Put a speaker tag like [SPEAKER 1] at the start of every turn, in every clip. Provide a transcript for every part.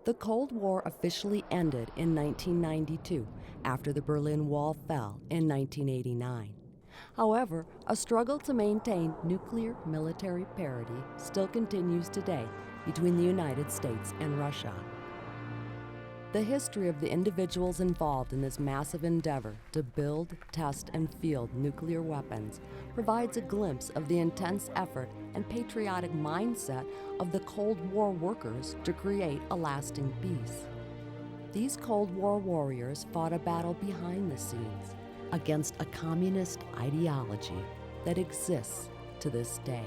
[SPEAKER 1] The Cold War officially ended in 1992 after the Berlin Wall fell in 1989. However, a struggle to maintain nuclear military parity still continues today between the United States and Russia. The history of the individuals involved in this massive endeavor to build, test, and field nuclear weapons provides a glimpse of the intense effort and patriotic mindset of the Cold War workers to create a lasting peace. These Cold War warriors fought a battle behind the scenes against a communist ideology that exists to this day.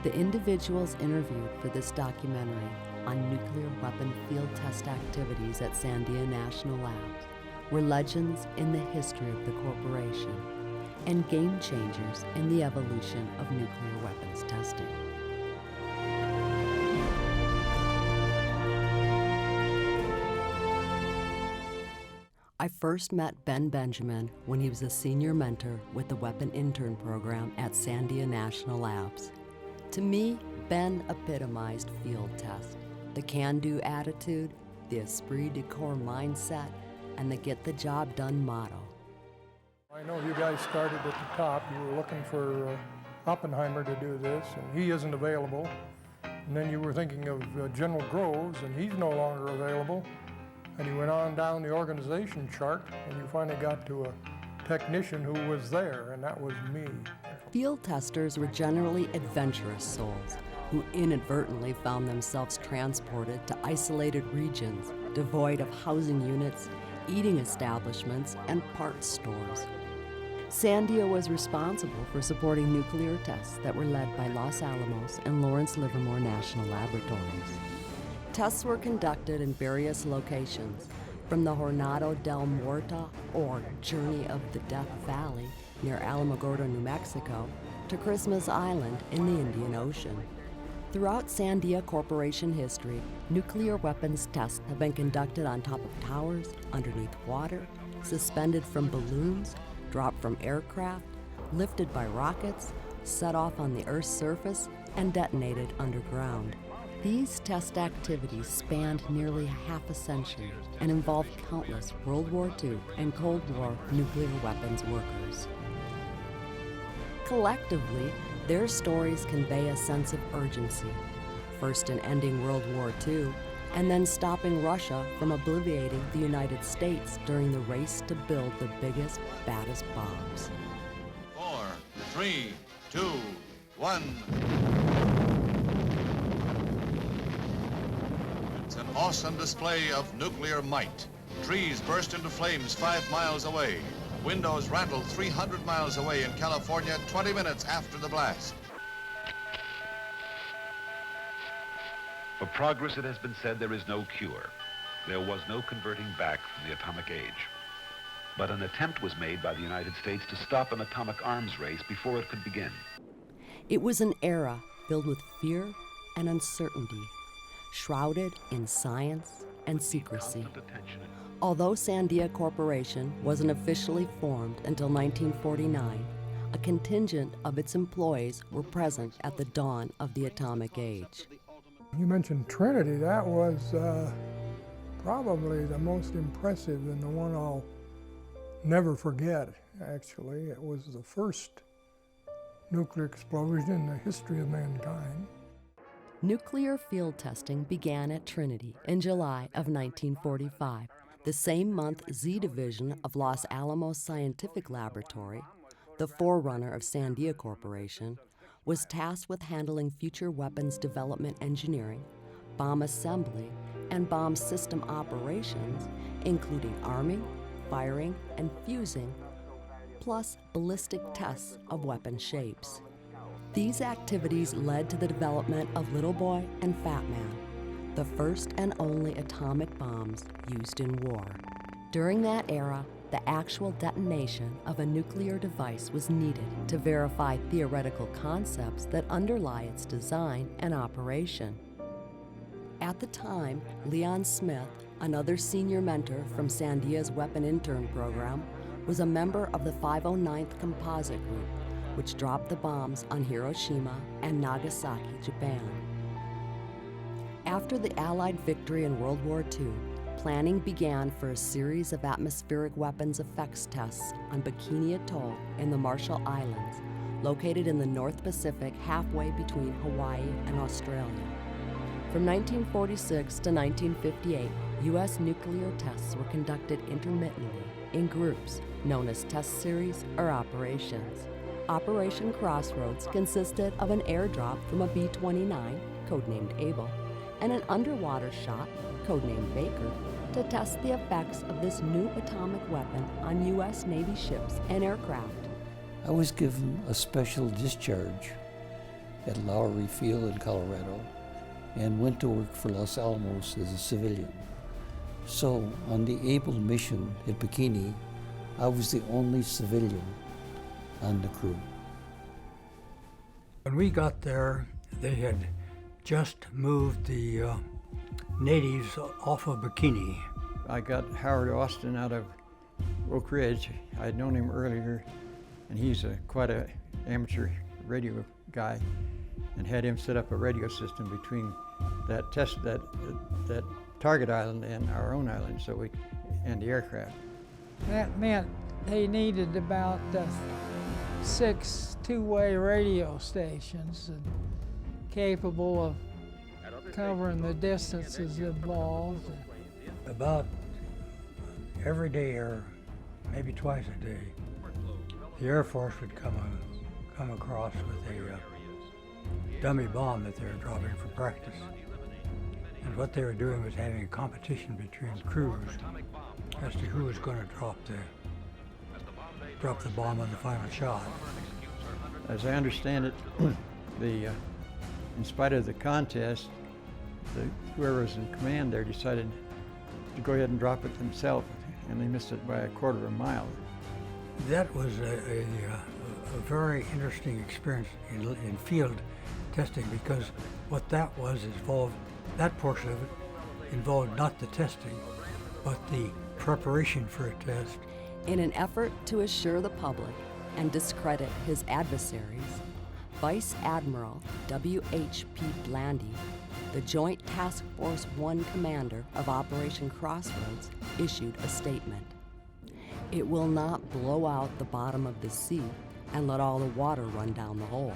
[SPEAKER 1] The individuals interviewed for this documentary on nuclear weapon field test activities at Sandia National Labs were legends in the history of the corporation and game changers in the evolution of nuclear weapons testing. I first met Ben Benjamin when he was a senior mentor with the Weapon Intern Program at Sandia National Labs. To me, Ben epitomized field test, the can-do attitude, the esprit de corps mindset, and the get-the-job-done motto.
[SPEAKER 2] I know you guys started at the top. You were looking for Oppenheimer to do this, and he isn't available. And then you were thinking of General Groves, and he's no longer available. And you went on down the organization chart, and you finally got to a technician who was there, and that was me.
[SPEAKER 1] Field testers were generally adventurous souls who inadvertently found themselves transported to isolated regions devoid of housing units, eating establishments, and parts stores. Sandia was responsible for supporting nuclear tests that were led by Los Alamos and Lawrence Livermore National Laboratories. Tests were conducted in various locations, from the Jornada del Muerto, or Journey of the Death Valley, near Alamogordo, New Mexico, to Christmas Island in the Indian Ocean. Throughout Sandia Corporation history, nuclear weapons tests have been conducted on top of towers, underneath water, suspended from balloons, dropped from aircraft, lifted by rockets, set off on the Earth's surface, and detonated underground. These test activities spanned nearly half a century and involved countless World War II and Cold War nuclear weapons workers. Collectively, their stories convey a sense of urgency, first in ending World War II, and then stopping Russia from obliterating the United States during the race to build the biggest, baddest bombs.
[SPEAKER 3] 4, 3, 2, 1. It's an awesome display of nuclear might. Trees burst into flames 5 miles away. Windows rattled 300 miles away in California 20 minutes after the blast.
[SPEAKER 4] For progress, it has been said, there is no cure. There was no converting back from the atomic age. But an attempt was made by the United States to stop an atomic arms race before it could begin.
[SPEAKER 1] It was an era filled with fear and uncertainty, shrouded in science and secrecy. Although Sandia Corporation wasn't officially formed until 1949, a contingent of its employees were present at the dawn of the atomic age.
[SPEAKER 2] You mentioned Trinity. That was probably the most impressive and the one I'll never forget, actually. It was the first nuclear explosion in the history of mankind.
[SPEAKER 1] Nuclear field testing began at Trinity in July of 1945. The same month, Z Division of Los Alamos Scientific Laboratory, the forerunner of Sandia Corporation, was tasked with handling future weapons development engineering, bomb assembly, and bomb system operations, including arming, firing, and fusing, plus ballistic tests of weapon shapes. These activities led to the development of Little Boy and Fat Man, the first and only atomic bombs used in war. During that era, the actual detonation of a nuclear device was needed to verify theoretical concepts that underlie its design and operation. At the time, Leon Smith, another senior mentor from Sandia's Weapon Intern Program, was a member of the 509th Composite Group, which dropped the bombs on Hiroshima and Nagasaki, Japan. After the Allied victory in World War II, planning began for a series of atmospheric weapons effects tests on Bikini Atoll in the Marshall Islands, located in the North Pacific halfway between Hawaii and Australia. From 1946 to 1958, U.S. nuclear tests were conducted intermittently in groups known as test series or operations. Operation Crossroads consisted of an airdrop from a B-29, codenamed Able, and an underwater shot, codenamed Baker, to test the effects of this new atomic weapon on U.S. Navy ships and aircraft.
[SPEAKER 5] I was given a special discharge at Lowry Field in Colorado and went to work for Los Alamos as a civilian. So on the Able mission at Bikini, I was the only civilian on the crew.
[SPEAKER 6] When we got there, they had just moved the natives off of Bikini.
[SPEAKER 7] I got Howard Austin out of Oak Ridge. I had known him earlier, and he's quite an amateur radio guy, and had him set up a radio system between that target island and our own island, and the aircraft.
[SPEAKER 8] That meant they needed about 6 two-way radio stations capable of covering the distances involved.
[SPEAKER 6] About every day or maybe twice a day, the Air Force would come across with a dummy bomb that they were dropping for practice. And what they were doing was having a competition between crews as to who was going to drop the bomb on the final shot.
[SPEAKER 7] As I understand it, in spite of the contest, whoever was in command there decided to go ahead and drop it themselves, and they missed it by a quarter of a mile.
[SPEAKER 6] That was a very interesting experience in field testing, because what that involved, that portion of it involved not the testing, but the preparation for a test.
[SPEAKER 1] In an effort to assure the public and discredit his adversaries, Vice Admiral W.H.P. Blandy, the Joint Task Force 1 commander of Operation Crossroads, issued a statement. It will not blow out the bottom of the sea and let all the water run down the hole.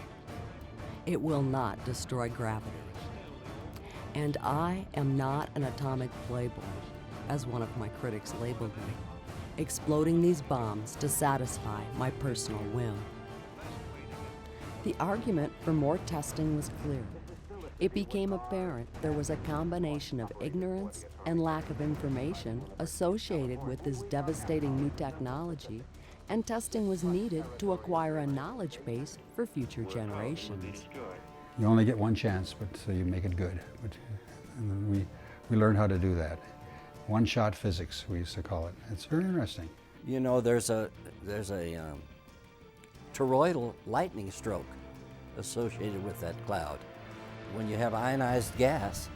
[SPEAKER 1] It will not destroy gravity. And I am not an atomic playboy, as one of my critics labeled me, exploding these bombs to satisfy my personal whim. The argument for more testing was clear. It became apparent there was a combination of ignorance and lack of information associated with this devastating new technology, and testing was needed to acquire a knowledge base for future generations.
[SPEAKER 9] You only get one chance, but so you make it good. And we learned how to do that. One-shot physics, we used to call it. It's very interesting.
[SPEAKER 10] You know, there's a toroidal lightning stroke associated with that cloud. When you have ionized gas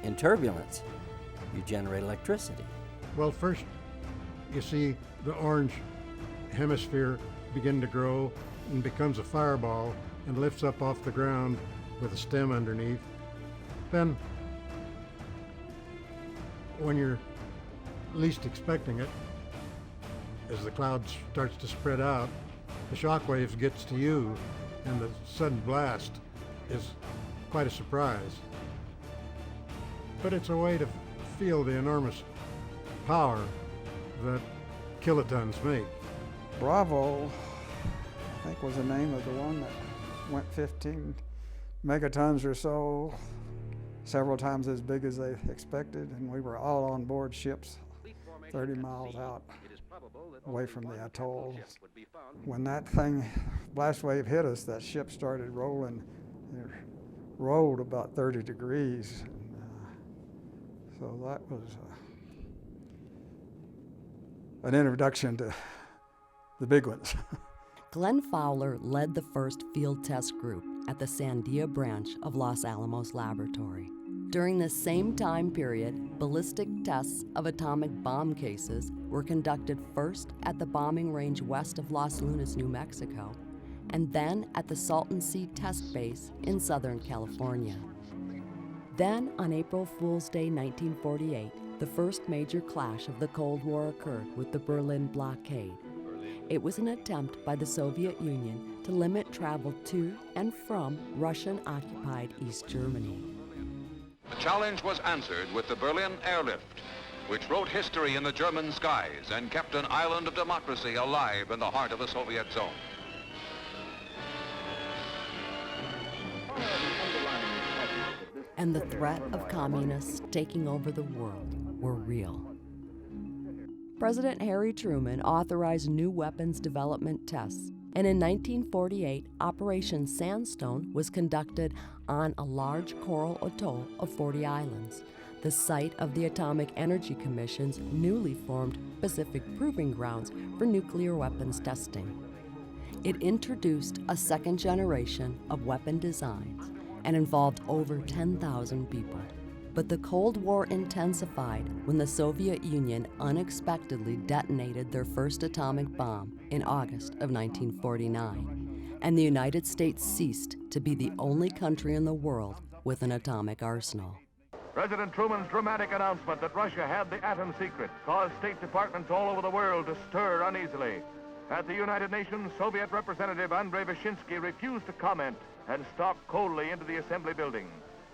[SPEAKER 10] in turbulence, you generate electricity.
[SPEAKER 11] Well, first you see the orange hemisphere begin to grow and becomes a fireball and lifts up off the ground with a stem underneath. Then, when you're least expecting it, as the cloud starts to spread out, the shock waves gets to you, and the sudden blast is quite a surprise. But it's a way to feel the enormous power that kilotons make.
[SPEAKER 12] Bravo, I think was the name of the one that went 15 megatons or so, several times as big as they expected, and we were all on board ships 30 miles out away from the atoll. When that blast wave hit us, that ship started rolling. It rolled about 30 degrees. So that was an introduction to the big ones.
[SPEAKER 1] Glenn Fowler led the first field test group at the Sandia branch of Los Alamos Laboratory. During this same time period, ballistic tests of atomic bomb cases were conducted first at the bombing range west of Los Lunas, New Mexico, and then at the Salton Sea Test Base in Southern California. Then, on April Fool's Day 1948, the first major clash of the Cold War occurred with the Berlin blockade. It was an attempt by the Soviet Union to limit travel to and from Russian-occupied East Germany.
[SPEAKER 4] The challenge was answered with the Berlin airlift, which wrote history in the German skies and kept an island of democracy alive in the heart of the Soviet zone.
[SPEAKER 1] And the threat of communists taking over the world were real. President Harry Truman authorized new weapons development tests, and in 1948, Operation Sandstone was conducted on a large coral atoll of 40 islands, the site of the Atomic Energy Commission's newly formed Pacific Proving Grounds for nuclear weapons testing. It introduced a second generation of weapon designs and involved over 10,000 people. But the Cold War intensified when the Soviet Union unexpectedly detonated their first atomic bomb in August of 1949, and the United States ceased to be the only country in the world with an atomic arsenal.
[SPEAKER 3] President Truman's dramatic announcement that Russia had the atom secret caused State Departments all over the world to stir uneasily. At the United Nations, Soviet Representative Andrei Vyshinsky refused to comment and stalked coldly into the Assembly building.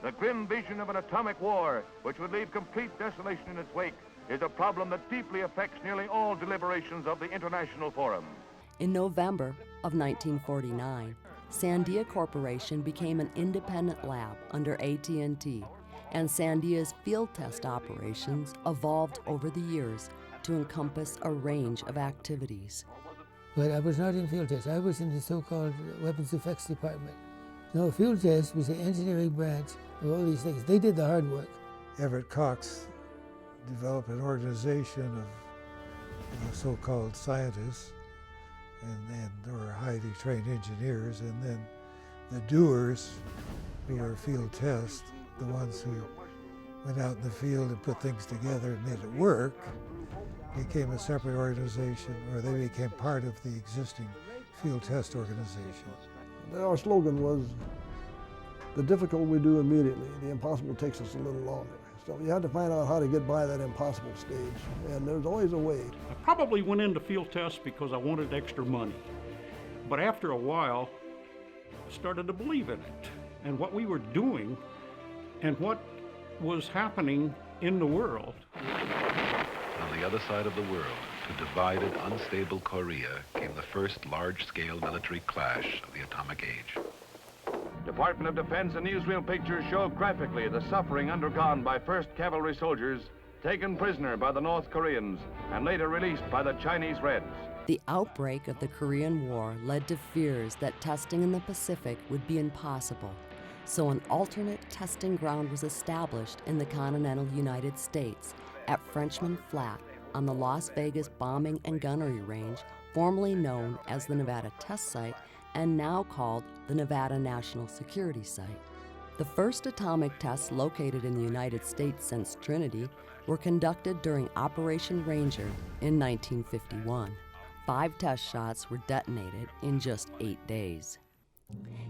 [SPEAKER 3] The grim vision of an atomic war, which would leave complete desolation in its wake, is a problem that deeply affects nearly all deliberations of the International Forum.
[SPEAKER 1] In November of 1949, Sandia Corporation became an independent lab under AT&T, and Sandia's field test operations evolved over the years to encompass a range of activities.
[SPEAKER 13] But I was not in field test. I was in the so-called weapons effects department. No, field test was the engineering branch of all these things. They did the hard work.
[SPEAKER 11] Everett Cox developed an organization of so-called scientists, and there were highly trained engineers, and then the doers, who were field test, the ones who went out in the field and put things together and made it work, became a separate organization, or they became part of the existing field test organization.
[SPEAKER 14] Our slogan was, the difficult we do immediately, the impossible takes us a little longer. So you had to find out how to get by that impossible stage, and there's always a way.
[SPEAKER 15] I probably went into field tests because I wanted extra money. But after a while, I started to believe in it, and what we were doing, and what was happening in the world.
[SPEAKER 4] On the other side of the world, to divided, unstable Korea, came the first large-scale military clash of the atomic age.
[SPEAKER 3] Department of Defense and newsreel pictures show graphically the suffering undergone by 1st Cavalry soldiers taken prisoner by the North Koreans and later released by the Chinese Reds.
[SPEAKER 1] The outbreak of the Korean War led to fears that testing in the Pacific would be impossible, so an alternate testing ground was established in the continental United States at Frenchman Flat on the Las Vegas Bombing and Gunnery Range, formerly known as the Nevada Test Site and now called the Nevada National Security Site. The first atomic tests located in the United States since Trinity were conducted during Operation Ranger in 1951. 5 test shots were detonated in just 8 days.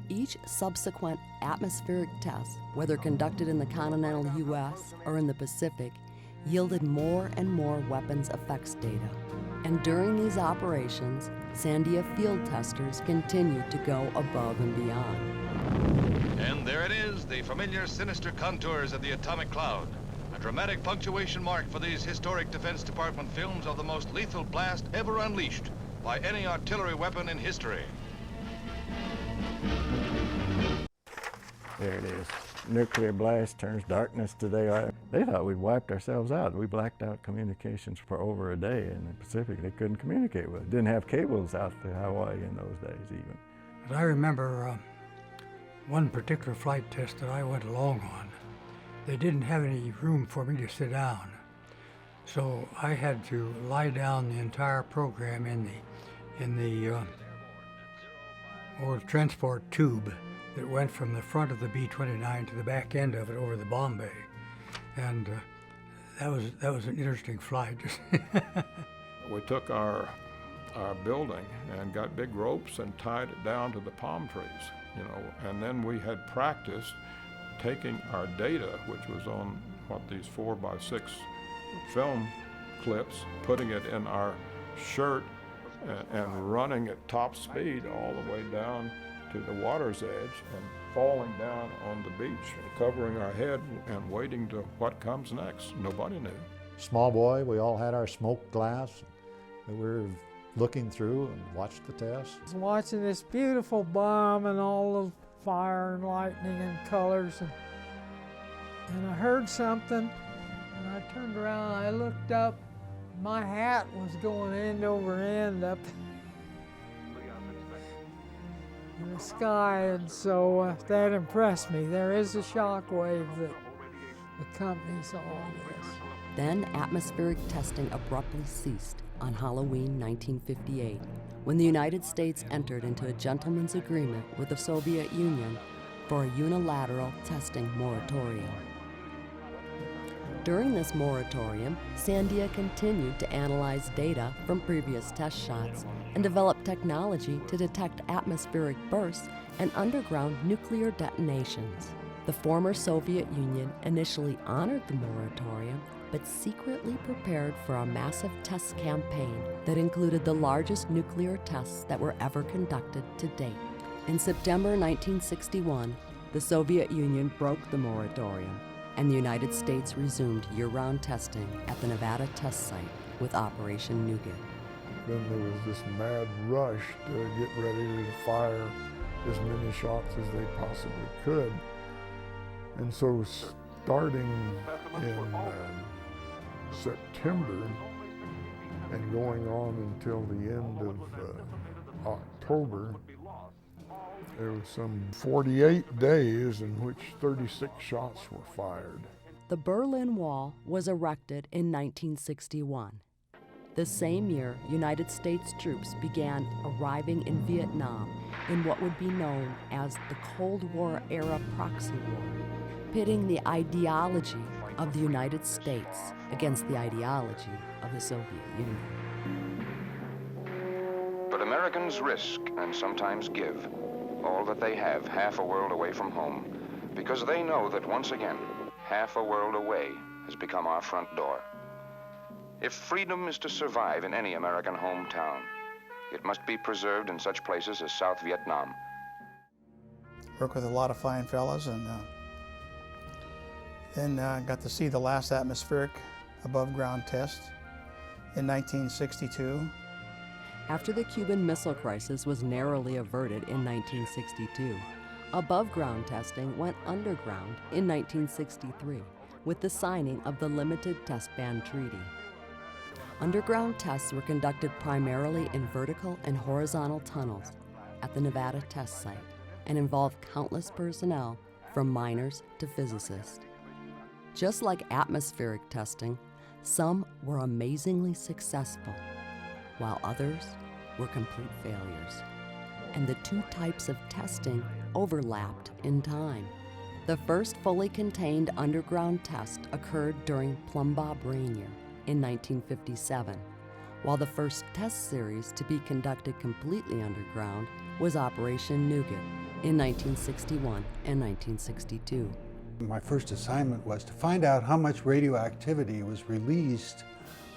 [SPEAKER 1] Each subsequent atmospheric test, whether conducted in the continental U.S. or in the Pacific, yielded more and more weapons effects data. And during these operations, Sandia field testers continued to go above and beyond.
[SPEAKER 3] And there it is, the familiar sinister contours of the atomic cloud. A dramatic punctuation mark for these historic Defense Department films of the most lethal blast ever unleashed by any artillery weapon in history.
[SPEAKER 16] There it is. Nuclear blast turns darkness to daylight. They thought we'd wiped ourselves out. We blacked out communications for over a day in the Pacific. They couldn't communicate with it. Didn't have cables out to Hawaii in those days even.
[SPEAKER 6] But I remember one particular flight test that I went along on. They didn't have any room for me to sit down. So I had to lie down the entire program in the transport tube that went from the front of the B-29 to the back end of it over the bomb bay. And that was an interesting flight.
[SPEAKER 11] We took our building and got big ropes and tied it down to the palm trees, you know, and then we had practiced taking our data, which was on these 4x6 film clips, putting it in our shirt and running at top speed all the way down to the water's edge and falling down on the beach, covering our head and waiting to what comes next. Nobody knew.
[SPEAKER 17] Small boy, we all had our smoke glass that we were looking through and watched the test.
[SPEAKER 8] I was watching this beautiful bomb and all the fire and lightning and colors, and I heard something, and I turned around and I looked up. My hat was going end over end up in the sky, and so that impressed me. There is a shock wave that accompanies all this.
[SPEAKER 1] Then atmospheric testing abruptly ceased on Halloween 1958, when the United States entered into a gentleman's agreement with the Soviet Union for a unilateral testing moratorium. During this moratorium, Sandia continued to analyze data from previous test shots and develop technology to detect atmospheric bursts and underground nuclear detonations. The former Soviet Union initially honored the moratorium, but secretly prepared for a massive test campaign that included the largest nuclear tests that were ever conducted to date. In September 1961, the Soviet Union broke the moratorium, and the United States resumed year-round testing at the Nevada test site with Operation Nougat.
[SPEAKER 2] Then there was this mad rush to get ready to fire as many shots as they possibly could. And so starting in September and going on until the end of October, there was some 48 days in which 36 shots were fired.
[SPEAKER 1] The Berlin Wall was erected in 1961. The same year, United States troops began arriving in Vietnam in what would be known as the Cold War-era proxy war, pitting the ideology of the United States against the ideology of the Soviet Union.
[SPEAKER 18] But Americans risk and sometimes give all that they have half a world away from home, because they know that once again, half a world away has become our front door. If freedom is to survive in any American hometown, it must be preserved in such places as South Vietnam.
[SPEAKER 19] Worked with a lot of fine fellows, and then got to see the last atmospheric above-ground test in 1962.
[SPEAKER 1] After the Cuban Missile Crisis was narrowly averted in 1962, above-ground testing went underground in 1963 with the signing of the Limited Test Ban Treaty. Underground tests were conducted primarily in vertical and horizontal tunnels at the Nevada test site and involved countless personnel from miners to physicists. Just like atmospheric testing, some were amazingly successful, while others were complete failures. And the two types of testing overlapped in time. The first fully contained underground test occurred during Plumbob rain year in 1957, while the first test series to be conducted completely underground was Operation Nougat in 1961 and 1962.
[SPEAKER 9] My first assignment was to find out how much radioactivity was released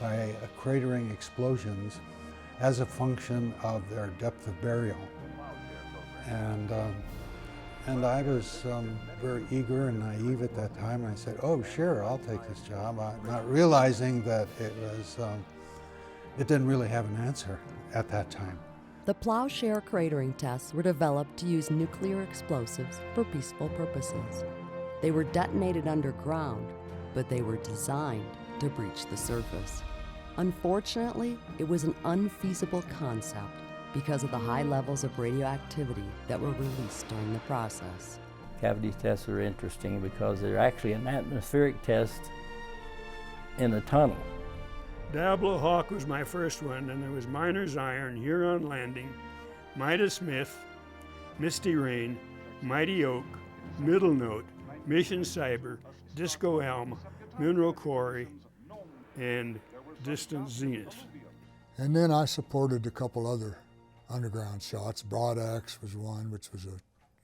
[SPEAKER 9] by cratering explosions as a function of their depth of burial. And I was very eager and naive at that time, and I said, oh, sure, I'll take this job, not realizing that it didn't really have an answer at that time.
[SPEAKER 1] The plowshare cratering tests were developed to use nuclear explosives for peaceful purposes. They were detonated underground, but they were designed to breach the surface. Unfortunately, it was an unfeasible concept because of the high levels of radioactivity that were released during the process.
[SPEAKER 10] Cavity tests are interesting because they're actually an atmospheric test in a tunnel.
[SPEAKER 20] Diablo Hawk was my first one, and there was Miner's Iron, Huron Landing, Midas Smith, Misty Rain, Mighty Oak, Middle Note, Mission Cyber, Disco Elm, Mineral Quarry, and Distant Zenith.
[SPEAKER 21] And then I supported a couple other underground shots. Broad Axe was one, which was a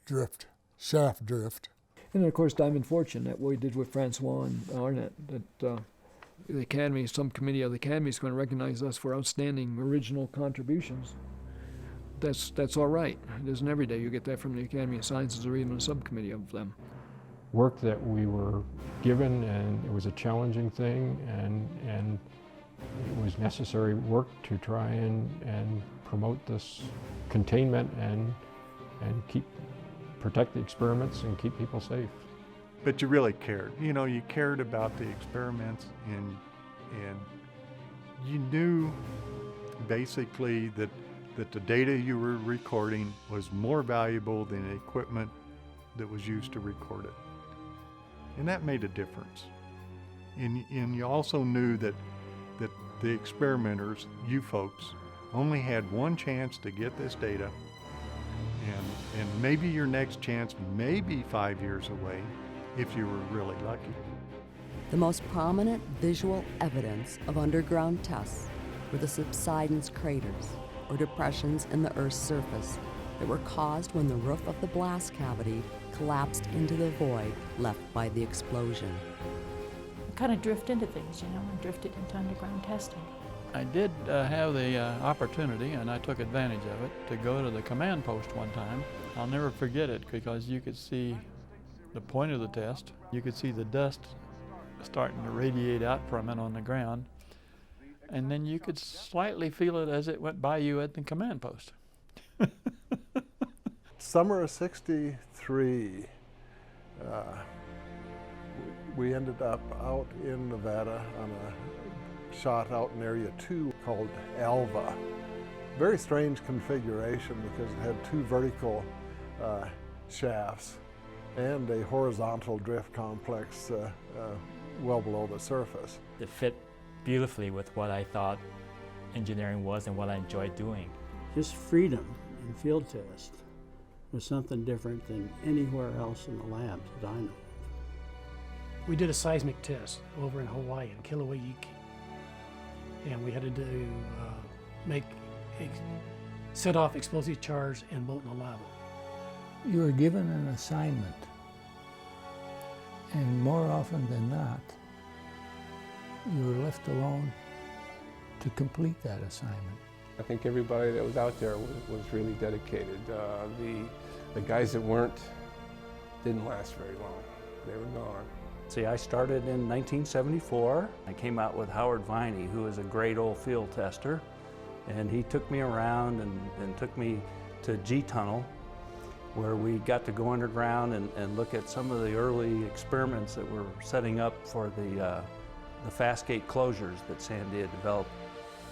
[SPEAKER 21] drift, shaft drift.
[SPEAKER 22] And of course, Diamond Fortune, that we did with Francois and Arnett, that the Academy, some committee of the Academy is going to recognize us for outstanding original contributions. That's all right. It isn't every day you get that from the Academy of Sciences or even a subcommittee of them.
[SPEAKER 23] Work that we were given, and it was a challenging thing, and it was necessary work to try and promote this containment and protect the experiments and keep people safe.
[SPEAKER 11] But you really cared. You know, you cared about the experiments, and you knew basically that the data you were recording was more valuable than the equipment that was used to record it. And that made a difference. And you also knew that the experimenters, you folks, only had one chance to get this data, and maybe your next chance may be 5 years away if you were really lucky.
[SPEAKER 1] The most prominent visual evidence of underground tests were the subsidence craters, or depressions in the Earth's surface that were caused when the roof of the blast cavity collapsed into the void left by the explosion.
[SPEAKER 24] Kind of drift into things, you know, and drifted into underground testing.
[SPEAKER 25] I did have the opportunity, and I took advantage of it, to go to the command post one time. I'll never forget it because you could see the point of the test. You could see the dust starting to radiate out from it on the ground, and then you could slightly feel it as it went by you at the command post.
[SPEAKER 14] Summer of '63, we ended up out in Nevada on a shot out in Area 2 called Alva. Very strange configuration because it had two vertical shafts and a horizontal drift complex well below the surface.
[SPEAKER 26] It fit beautifully with what I thought engineering was and what I enjoyed doing.
[SPEAKER 27] Just freedom in field test was something different than anywhere else in the labs that I know.
[SPEAKER 28] We did a seismic test over in Hawaii in Kilauea, and we had to do set off explosive charge in molten lava.
[SPEAKER 13] You were given an assignment, and more often than not, you were left alone to complete that assignment.
[SPEAKER 29] I think everybody that was out there was really dedicated. The guys that weren't didn't last very long. They were gone.
[SPEAKER 30] See, I started in 1974. I came out with Howard Viney, who is a great old field tester, and he took me around and took me to G-Tunnel, where we got to go underground and look at some of the early experiments that were setting up for the fast gate closures that Sandia developed.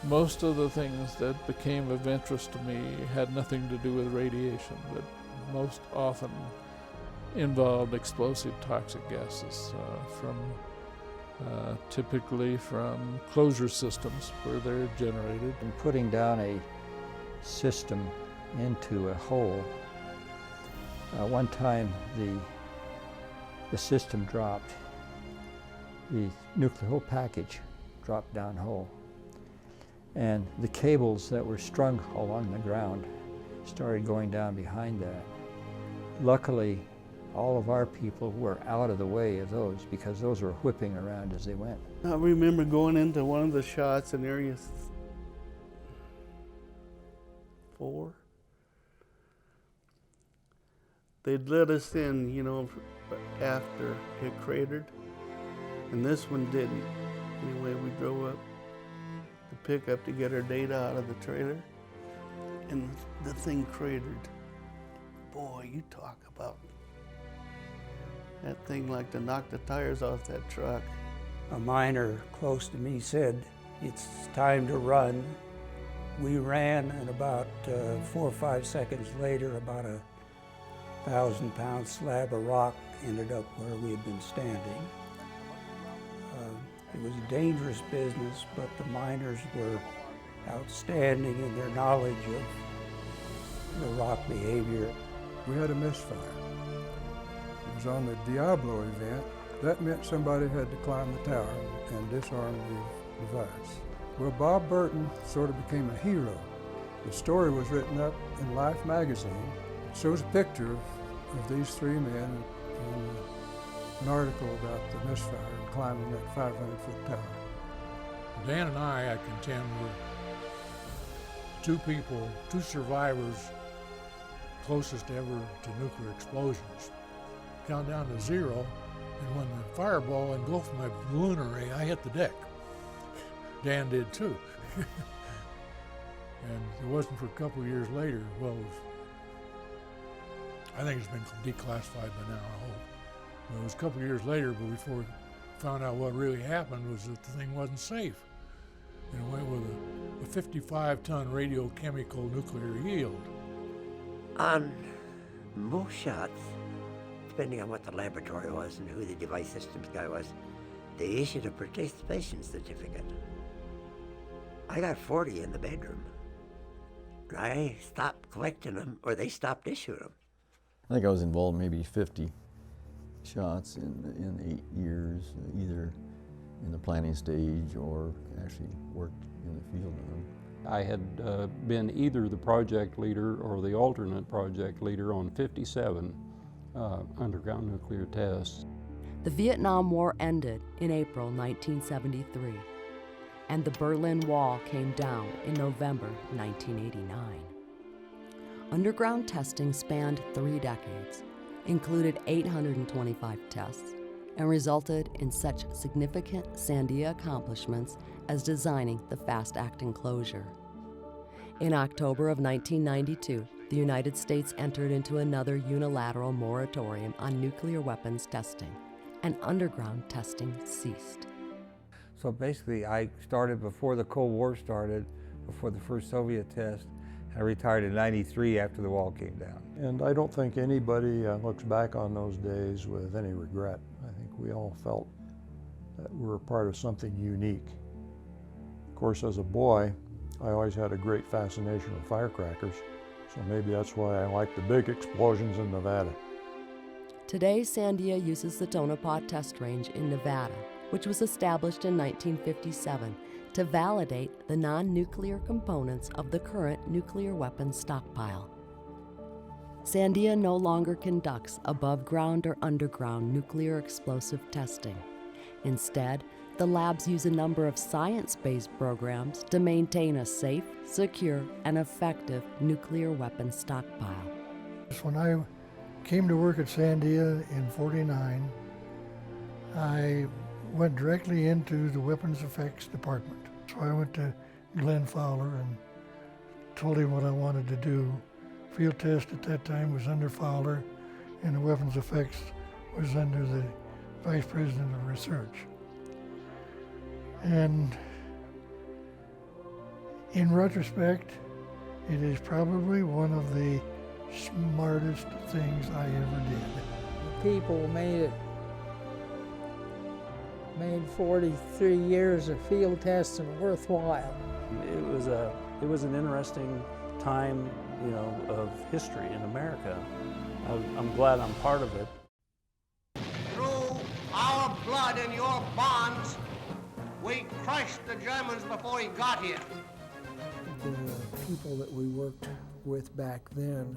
[SPEAKER 22] Most of the things that became of interest to me had nothing to do with radiation, but most often involved explosive toxic gases typically from closure systems where they're generated.
[SPEAKER 5] And putting down a system into a hole, one time the system dropped. The nuclear whole package dropped down hole. And the cables that were strung along the ground started going down behind that. Luckily, all of our people were out of the way of those because those were whipping around as they went.
[SPEAKER 31] I remember going into one of the shots in Area 4. They'd let us in, you know, after it cratered, and this one didn't. Anyway, we drove up the pickup to get our data out of the trailer, and the thing cratered. Boy, you talk about that thing like to knock the tires off that truck.
[SPEAKER 27] A miner close to me said, "It's time to run." We ran, and about 4 or 5 seconds later, about a 1,000-pound slab of rock ended up where we had been standing. It was a dangerous business, but the miners were outstanding in their knowledge of the rock behavior.
[SPEAKER 14] We had a misfire.
[SPEAKER 2] was on the Diablo event. That meant somebody had to climb the tower and disarm the device. Well, Bob Burton sort of became a hero. The story was written up in Life magazine. It shows a picture of these three men and an article about the misfire and climbing that 500-foot tower.
[SPEAKER 3] Dan and I contend, were two survivors closest ever to nuclear explosions. Count down to 0, and when the fireball engulfed my balloon array, I hit the deck. Dan did too. And it wasn't for a couple of years later, well, I think it's been declassified by now, I hope. But it was a couple of years later, but before we found out what really happened was that the thing wasn't safe. And it went with a 55-ton radiochemical nuclear yield.
[SPEAKER 4] On most shots, depending on what the laboratory was and who the device systems guy was, they issued a participation certificate. I got 40 in the bedroom. I stopped collecting them, or they stopped issuing them.
[SPEAKER 6] I think I was involved maybe 50 shots in 8 years, either in the planning stage or actually worked in the field on them.
[SPEAKER 7] I had been either the project leader or the alternate project leader on 57 underground nuclear tests.
[SPEAKER 1] The Vietnam War ended in April 1973, and the Berlin Wall came down in November 1989. Underground testing spanned 3 decades, included 825 tests, and resulted in such significant Sandia accomplishments as designing the fast-acting closure. In October of 1992, the United States entered into another unilateral moratorium on nuclear weapons testing, and underground testing ceased.
[SPEAKER 8] So basically, I started before the Cold War started, before the first Soviet test. I retired in '93 after the wall came down.
[SPEAKER 3] And I don't think anybody looks back on those days with any regret. I think we all felt that we were part of something unique. Of course, as a boy, I always had a great fascination with firecrackers, so maybe that's why I like the big explosions in Nevada.
[SPEAKER 1] Today, Sandia uses the Tonopah Test Range in Nevada, which was established in 1957 to validate the non-nuclear components of the current nuclear weapons stockpile. Sandia no longer conducts above-ground or underground nuclear explosive testing. Instead, the labs use a number of science-based programs to maintain a safe, secure, and effective nuclear weapons stockpile.
[SPEAKER 2] When I came to work at Sandia in '49, I went directly into the weapons effects department. So I went to Glenn Fowler and told him what I wanted to do. Field test at that time was under Fowler, and the weapons effects was under the Vice President of Research. And in retrospect, it is probably one of the smartest things I ever did.
[SPEAKER 12] People made 43 years of field testing worthwhile.
[SPEAKER 30] It was an interesting time, you know, of history in America. I'm glad I'm part of it.
[SPEAKER 15] Through our blood and your bonds, we crushed the Germans before he got here.
[SPEAKER 16] The people that we worked with back then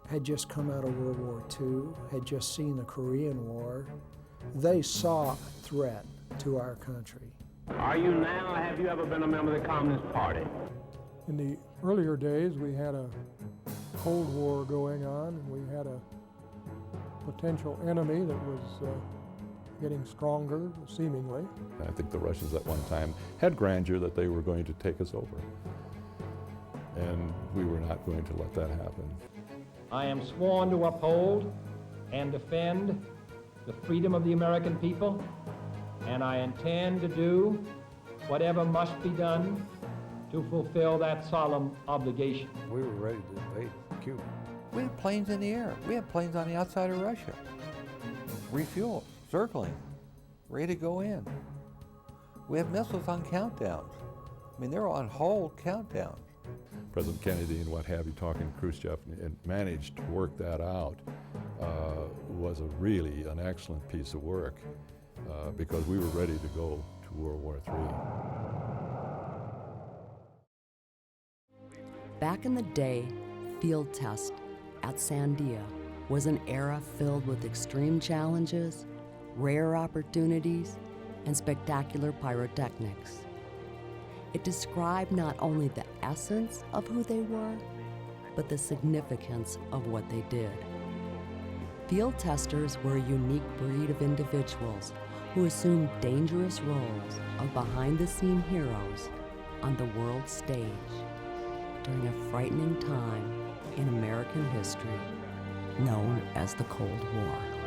[SPEAKER 16] had just come out of World War II, had just seen the Korean War. They saw a threat to our country.
[SPEAKER 17] Are you now, or have you ever been a member of the Communist Party?
[SPEAKER 3] In the earlier days, we had a Cold War going on, and we had a potential enemy that was getting stronger, seemingly.
[SPEAKER 18] I think the Russians at one time had grandeur that they were going to take us over. And we were not going to let that happen.
[SPEAKER 32] I am sworn to uphold and defend the freedom of the American people, and I intend to do whatever must be done to fulfill that solemn obligation.
[SPEAKER 8] We were ready to invade Cuba.
[SPEAKER 10] We had planes in the air. We had planes on the outside of Russia. Refuel, circling, ready to go in. We had missiles on countdowns. I mean, they were on hold countdowns.
[SPEAKER 18] President Kennedy and what have you talking to Khrushchev and managed to work that out. was an excellent piece of work because we were ready to go to World War III.
[SPEAKER 1] Back in the day, field test at Sandia was an era filled with extreme challenges, rare opportunities, and spectacular pyrotechnics. It described not only the essence of who they were, but the significance of what they did. Field testers were a unique breed of individuals who assumed dangerous roles of behind-the-scene heroes on the world stage during a frightening time in American history known as the Cold War.